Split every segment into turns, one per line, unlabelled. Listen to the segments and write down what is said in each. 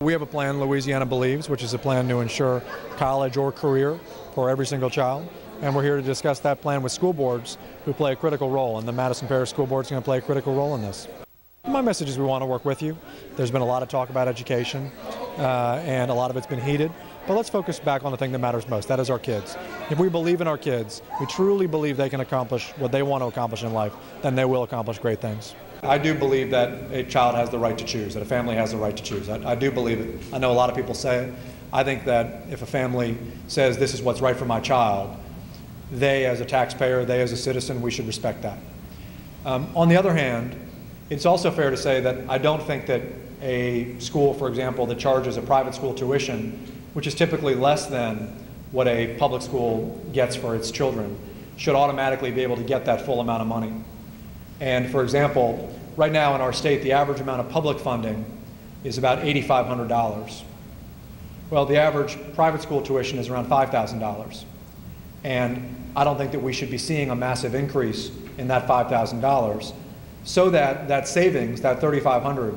We have a plan, Louisiana Believes, which is a plan to ensure college or career for every single child. And we're here to discuss that plan with school boards who play a critical role, and the Madison Parish School Board is going to play a critical role in this. My message is we want to work with you. There's been a lot of talk about education, and a lot of it's been heated. But let's focus back on the thing that matters most. That is our kids. If we believe in our kids, we truly believe they can accomplish what they want to accomplish in life, then they will accomplish great things. I do believe that a child has the right to choose, that a family has the right to choose. I do believe it. I know a lot of people say it. I think that if a family says this is what's right for my child, they as a taxpayer, they as a citizen, we should respect that. On the other hand, it's also fair to say that I don't think that a school, for example, that charges a private school tuition, which is typically less than what a public school gets for its children, should automatically be able to get that full amount of money. And for example, right now in our state, the average amount of public funding is about $8,500. Well, the average private school tuition is around $5,000. And I don't think that we should be seeing a massive increase in that $5,000 so that that savings, that $3,500,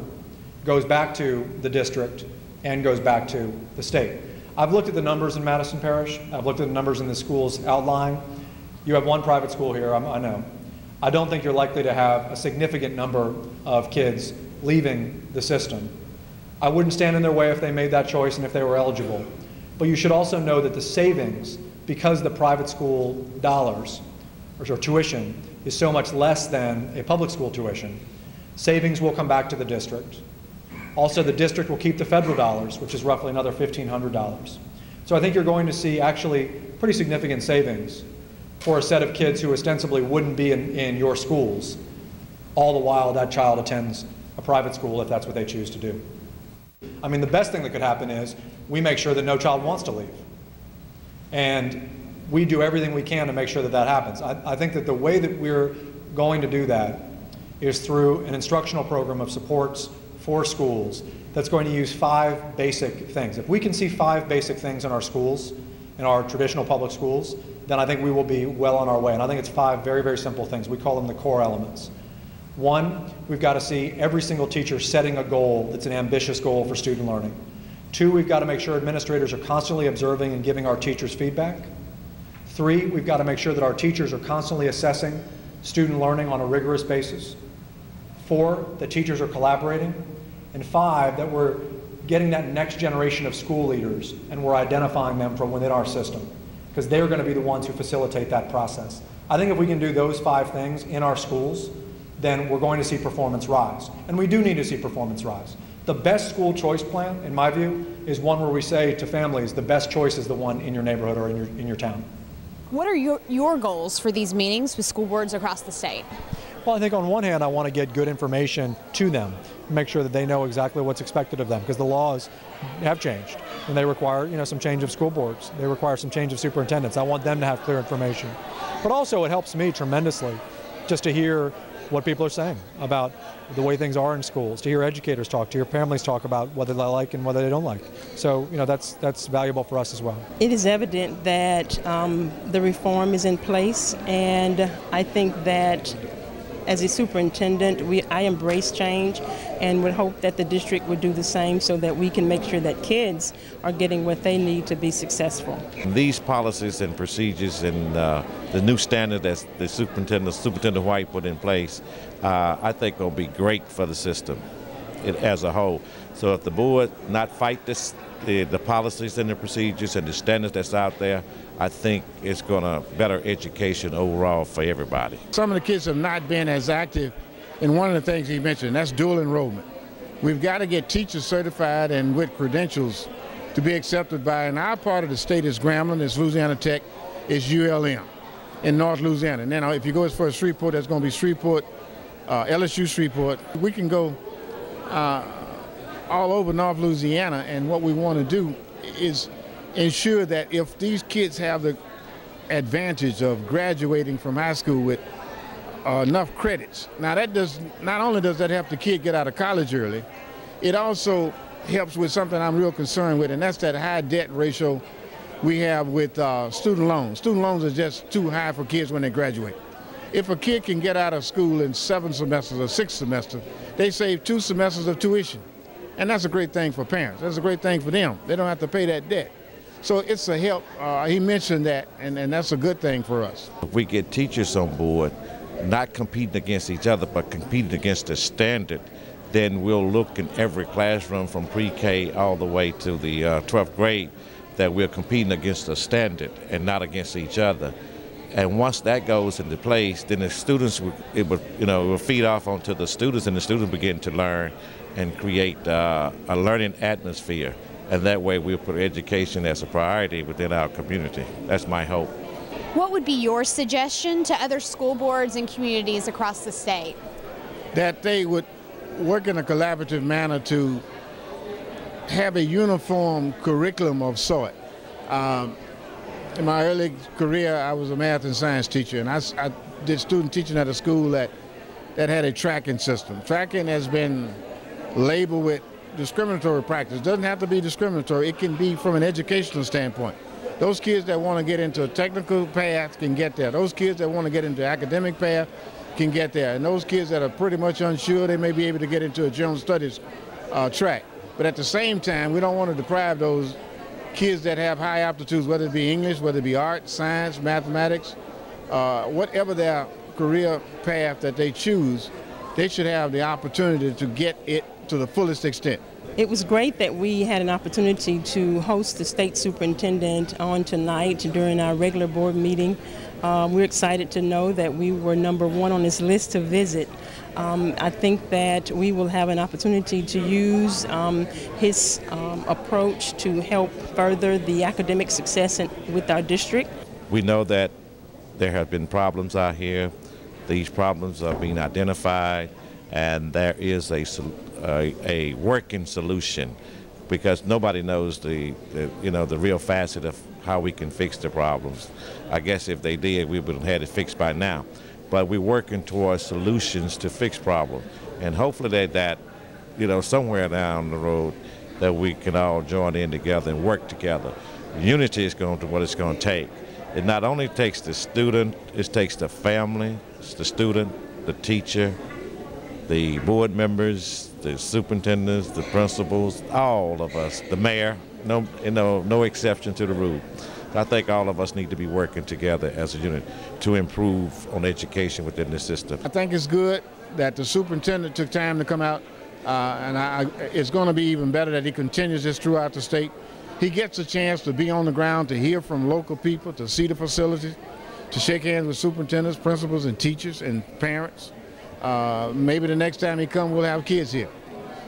goes back to the district and goes back to the state. I've looked at the numbers in Madison Parish. I've looked at the numbers in the schools outlying. You have one private school here, I know. I don't think you're likely to have a significant number of kids leaving the system. I wouldn't stand in their way if they made that choice and if they were eligible. But you should also know that the savings, because the private school dollars or tuition is so much less than a public school tuition, savings will come back to the district. Also, the district will keep the federal dollars, which is roughly another $1,500. So I think you're going to see actually pretty significant savings for a set of kids who ostensibly wouldn't be in your schools, all the while that child attends a private school if that's what they choose to do. I mean, the best thing that could happen is we make sure that no child wants to leave. And we do everything we can to make sure that that happens. I think that the way that we're going to do that is through an instructional program of supports for schools that's going to use 5 basic things. If we can see 5 basic things in our schools, in our traditional public schools, then I think we will be well on our way. And I think it's 5 very, very simple things. We call them the core elements. 1, we've got to see every single teacher setting a goal that's an ambitious goal for student learning. 2, we've got to make sure administrators are constantly observing and giving our teachers feedback. 3, we've got to make sure that our teachers are constantly assessing student learning on a rigorous basis. 4, that teachers are collaborating. And 5, that we're getting that next generation of school leaders and we're identifying them from within our system, because they're going to be the ones who facilitate that process. I think if we can do those 5 things in our schools, then we're going to see performance rise. And we do need to see performance rise. The best school choice plan, in my view, is one where we say to families, the best choice is the one in your neighborhood or in your town.
What are your goals for these meetings with school boards across the state?
Well, I think on one hand, I want to get good information to them, make sure that they know exactly what's expected of them, because the laws have changed and they require, some change of school boards. They require some change of superintendents. I want them to have clear information. But also it helps me tremendously just to hear what people are saying about the way things are in schools, to hear educators talk, to hear families talk about whether they like and whether they don't like. So, that's valuable for us as well.
It is evident that the reform is in place, and I think that as a superintendent, I embrace change and would hope that the district would do the same so that we can make sure that kids are getting what they need to be successful.
These policies and procedures and the new standard that the Superintendent White put in place, I think will be great for the system as a whole. So if the board not fight the policies and the procedures and the standards that's out there, I think it's going to better education overall for everybody.
Some of the kids have not been as active in one of the things he mentioned, that's dual enrollment. We've got to get teachers certified and with credentials to be accepted by, in our part of the state is Grambling, it's Louisiana Tech, it's ULM in North Louisiana. And then if you go as far as Shreveport, that's going to be Shreveport, LSU Shreveport. We can go all over North Louisiana, and what we want to do is ensure that if these kids have the advantage of graduating from high school with enough credits. Now that not only does that help the kid get out of college early, it also helps with something I'm real concerned with, and that's that high debt ratio we have with student loans. Student loans are just too high for kids when they graduate. If a kid can get out of school in 7 semesters or 6 semesters, they save 2 semesters of tuition. And that's a great thing for parents. That's a great thing for them. They don't have to pay that debt. So it's a help. He mentioned that, and that's a good thing for us.
If we get teachers on board, not competing against each other, but competing against the standard, then we'll look in every classroom from pre-K all the way to the 12th grade that we're competing against a standard and not against each other. And once that goes into place, then the students, it will feed off onto the students, and the students begin to learn and create a learning atmosphere. And that way we'll put education as a priority within our community. That's my hope.
What would be your suggestion to other school boards and communities across the state?
That they would work in a collaborative manner to have a uniform curriculum of sort. In my early career, I was a math and science teacher, and I did student teaching at a school that had a tracking system. Tracking has been labeled with discriminatory practice. It doesn't have to be discriminatory. It can be from an educational standpoint. Those kids that want to get into a technical path can get there. Those kids that want to get into academic path can get there. And those kids that are pretty much unsure, they may be able to get into a general studies track. But at the same time, we don't want to deprive those kids that have high aptitudes, whether it be English, whether it be art, science, mathematics, whatever their career path that they choose, they should have the opportunity to get it to the fullest extent.
It was great that we had an opportunity to host the state superintendent on tonight during our regular board meeting. We're excited to know that we were #1 on his list to visit. I think that we will have an opportunity to use his approach to help further the academic success with our district.
We know that there have been problems out here. These problems are being identified, and there is a working solution, because nobody knows the real facet of how we can fix the problems. I guess if they did, we would have had it fixed by now. But we're working towards solutions to fix problems, and hopefully that somewhere down the road that we can all join in together and work together. Unity is what it's going to take. It not only takes the student, it takes the family, it's the student, the teacher, the board members, the superintendents, the principals, all of us, the mayor, no exception to the rule. I think all of us need to be working together as a unit to improve on education within the system.
I think it's good that the superintendent took time to come out, and it's going to be even better that he continues this throughout the state. He gets a chance to be on the ground, to hear from local people, to see the facilities, to shake hands with superintendents, principals, and teachers and parents. Maybe the next time he comes, we'll have kids here,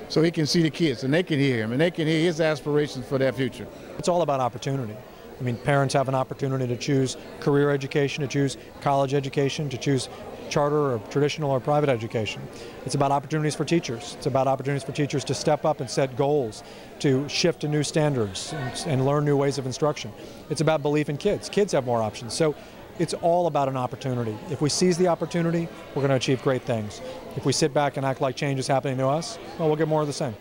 so he can see the kids, and they can hear him, and they can hear his aspirations for their future.
It's all about opportunity. I mean, parents have an opportunity to choose career education, to choose college education, to choose charter or traditional or private education. It's about opportunities for teachers. It's about opportunities for teachers to step up and set goals, to shift to new standards and learn new ways of instruction. It's about belief in kids. Kids have more options. So it's all about an opportunity. If we seize the opportunity, we're going to achieve great things. If we sit back and act like change is happening to us, well, we'll get more of the same.